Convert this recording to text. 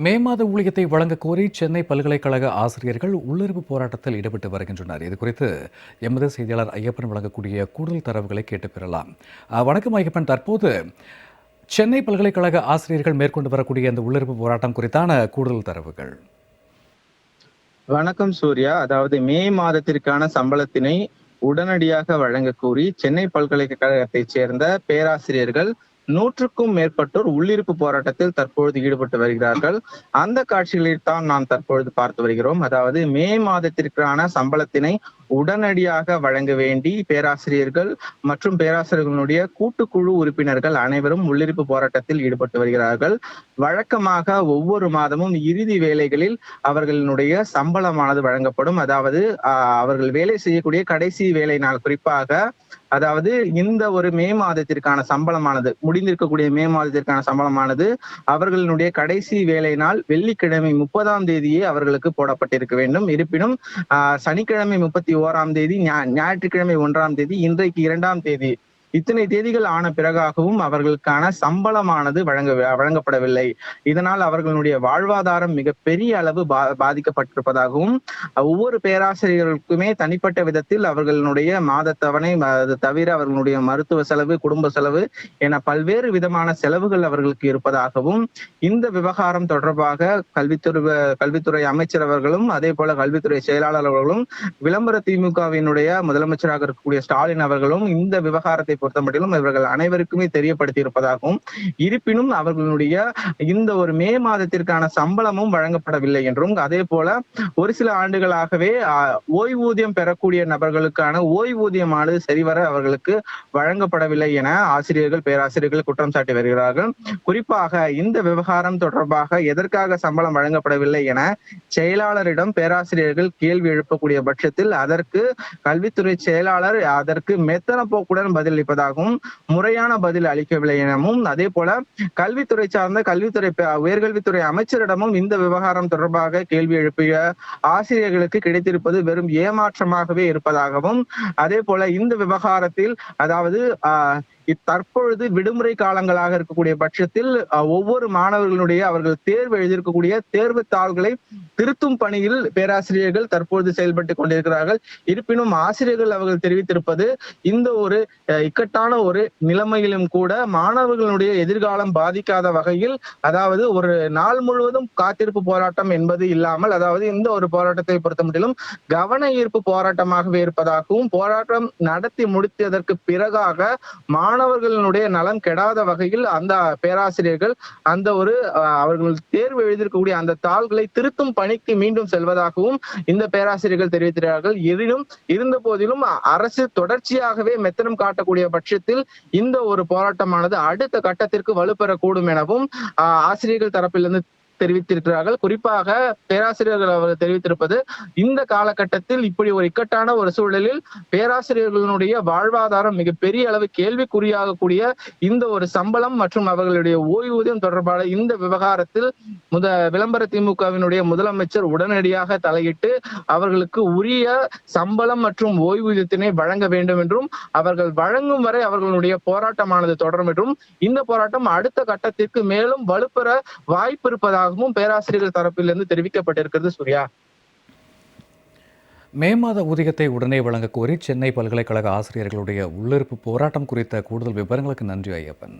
மே மாத ஊழியத்தை வழங்க கோரி சென்னை பல்கலைக்கழக ஆசிரியர்கள் உள்ளிருப்பு போராட்டத்தில் ஈடுபட்டு வருகின்றனர். இதுகுறித்து எமது செய்தியாளர் ஐயப்பன் வழங்கக்கூடிய கூடுதல் தரவுகளை கேட்டு பெறலாம். வணக்கம் ஐயப்பன், தற்போது சென்னை பல்கலைக்கழக ஆசிரியர்கள் மேற்கொண்டு வரக்கூடிய அந்த உள்ளிருப்பு போராட்டம் குறித்தான கூடுதல் தரவுகள். வணக்கம் சூர்யா. அதாவது மே மாதத்திற்கான சம்பளத்தினை உடனடியாக வழங்க கோரி சென்னை பல்கலைக்கழகத்தைச் சேர்ந்த பேராசிரியர்கள் 100க்கும் மேற்பட்டோர் உள்ளிருப்பு போராட்டத்தில் தற்பொழுது ஈடுபட்டு வருகிறார்கள். அந்த காட்சிகளை தான் நாம் தற்பொழுது பார்த்து வருகிறோம். அதாவது மே மாதத்திற்கான சம்பளத்தினை உடனடியாக வழங்க வேண்டி பேராசிரியர்கள் மற்றும் பேராசிரியர்களுடைய கூட்டுக்குழு உறுப்பினர்கள் அனைவரும் உள்ளிருப்பு போராட்டத்தில் ஈடுபட்டு வருகிறார்கள். வழக்கமாக ஒவ்வொரு மாதமும் இறுதி வேளைகளில் அவர்களுடைய சம்பளமானது வழங்கப்படும். அதாவது அவர்கள் வேலை செய்யக்கூடிய கடைசி வேலை நாள், குறிப்பாக அதாவது இந்த ஒரு மே மாதத்திற்கான சம்பளமானது, முடிந்திருக்கக்கூடிய மே மாதத்திற்கான சம்பளமானது அவர்களுடைய கடைசி வேலை நாள் வெள்ளிக்கிழமை 30ஆம் தேதியே அவர்களுக்கு போடப்பட்டிருக்க வேண்டும். இருப்பினும் சனிக்கிழமை 31ஆம் தேதி, ஞாயிற்றுக்கிழமை 1ஆம் தேதி, இன்றைக்கு 2ஆம் தேதி, இத்தனை தேதிகள் ஆன பிறகாகவும் அவர்களுக்கான சம்பளமானது வழங்கப்படவில்லை. இதனால் அவர்களுடைய வாழ்வாதாரம் மிக பெரிய அளவு பாதிக்கப்பட்டிருப்பதாகவும், ஒவ்வொரு பேராசிரியர்களுக்குமே தனிப்பட்ட விதத்தில் அவர்களுடைய மாதத்தவணை, அது தவிர அவர்களுடைய மருத்துவ செலவு, குடும்ப செலவு என பல்வேறு விதமான செலவுகள் அவர்களுக்கு இருப்பதாகவும், இந்த விவகாரம் தொடர்பாக கல்வித்துறை அமைச்சர் அவர்களும் அதே போல கல்வித்துறை செயலாளர் அவர்களும், விளம்பர திமுகவினுடைய முதலமைச்சராக இருக்கக்கூடிய ஸ்டாலின் அவர்களும் இந்த விவகாரத்தை பொறுத்தமட்டிலும் இவர்கள் அனைவருக்குமே தெரியப்படுத்தி இருப்பதாகவும், இருப்பினும் அவர்களுடைய இந்த ஒரு மே மாதத்திற்கான சம்பளமும் வழங்கப்படவில்லை என்றும், அதே போல ஒரு சில ஆண்டுகளாகவே ஓய்வூதியம் பெறக்கூடிய நபர்களுக்கான ஓய்வூதியமானது சரிவர அவர்களுக்கு வழங்கப்படவில்லை என ஆசிரியர்கள், பேராசிரியர்கள் குற்றம் சாட்டி வருகிறார்கள். குறிப்பாக இந்த விவகாரம் தொடர்பாக எதற்காக சம்பளம் வழங்கப்படவில்லை என செயலாளரிடம் பேராசிரியர்கள் கேள்வி எழுப்பக்கூடிய பட்சத்தில் அதற்கு கல்வித்துறை செயலாளர் அதற்கு மெத்தன போக்குடன் பதிலளிப்பதாகவும், முறையான பதில் அளிக்கவில்லை எனவும், அதே போல கல்வித்துறை சார்ந்த உயர்கல்வித்துறை அமைச்சரிடமும் இந்த விவகாரம் தொடர்பாக கேள்வி எழுப்பிய ஆசிரியர்களுக்கு கிடைத்திருப்பது வெறும் ஏமாற்றமாகவே இருப்பதாகவும், அதே போல இந்த விவகாரத்தில் அதாவது தற்பொழுது விடுமுறை காலங்களாக இருக்கக்கூடிய பட்சத்தில் ஒவ்வொரு மாணவர்களுடைய அவர்கள் தேர்வு எழுதியிருக்கக்கூடிய தேர்வு தாள்களை திருத்தும் பணியில் பேராசிரியர்கள் தற்பொழுது செயல்பட்டு கொண்டிருக்கிறார்கள். இருப்பினும் ஆசிரியர்கள் அவர்கள் தெரிவித்திருப்பது, இந்த ஒரு இக்கட்டான ஒரு நிலைமையிலும் கூட மாணவர்களுடைய எதிர்காலம் பாதிக்காத வகையில், அதாவது ஒரு நாள் முழுவதும் காத்திருப்பு போராட்டம் என்பது இல்லாமல், அதாவது இந்த ஒரு போராட்டத்தை பொறுத்தமட்டிலும் கவன ஈர்ப்பு போராட்டமாகவே இருப்பதாகவும், போராட்டம் நடத்தி முடித்ததற்கு பிறகாக மாணவர்களுடைய நலன் கெடாத வகையில் அந்த பேராசிரியர்கள் அந்த ஒரு அவர்கள் தேர்வு எழுதியிருக்கக்கூடிய அந்த தாள்களை திருத்தும் பணிக்கு மீண்டும் செல்வதாகவும் இந்த பேராசிரியர்கள் தெரிவிக்கிறார்கள். எனினும் இருந்த போதிலும் அரசு தொடர்ச்சியாகவே மெத்தனம் காட்டக்கூடிய பட்சத்தில் இந்த ஒரு போராட்டமானது அடுத்த கட்டத்திற்கு வலுப்பெறக்கூடும் எனவும் ஆசிரியர்கள் தரப்பிலிருந்து தெரிவித்திருக்கிறார்கள். குறிப்பாக பேராசிரியர்கள் அவர்கள் தெரிவித்திருப்பது, இந்த காலகட்டத்தில் இப்படி ஒரு இக்கட்டான ஒரு சூழலில் பேராசிரியர்களுடைய வாழ்வாதாரம் மிக பெரிய அளவு கேள்விக்குறியாகக்கூடிய இந்த ஒரு சம்பளம் மற்றும் அவர்களுடைய ஓய்வூதியம் தொடர்பான இந்த விவகாரத்தில் விளம்பர திமுகவினுடைய முதலமைச்சர் உடனடியாக தலையிட்டு அவர்களுக்கு உரிய சம்பளம் மற்றும் ஓய்வூதியத்தினை வழங்க வேண்டும் என்றும், அவர்கள் வழங்கும் வரை அவர்களுடைய போராட்டமானது தொடரும் என்றும், இந்த போராட்டம் அடுத்த கட்டத்திற்கு மேலும் வலுப்பெற வாய்ப்பு இருப்பதாக பேராசிரியர்கள் தரப்பிலிருந்து தெரிவிக்கப்பட்டிருக்கிறது. சூர்யா, மே மாத ஊதியத்தை உடனே வழங்க கோரி சென்னை பல்கலைக்கழக ஆசிரியர்களுடைய உள்ளிருப்பு போராட்டம் குறித்த கூடுதல் விவரங்களுக்கு நன்றி ஐயப்பன்.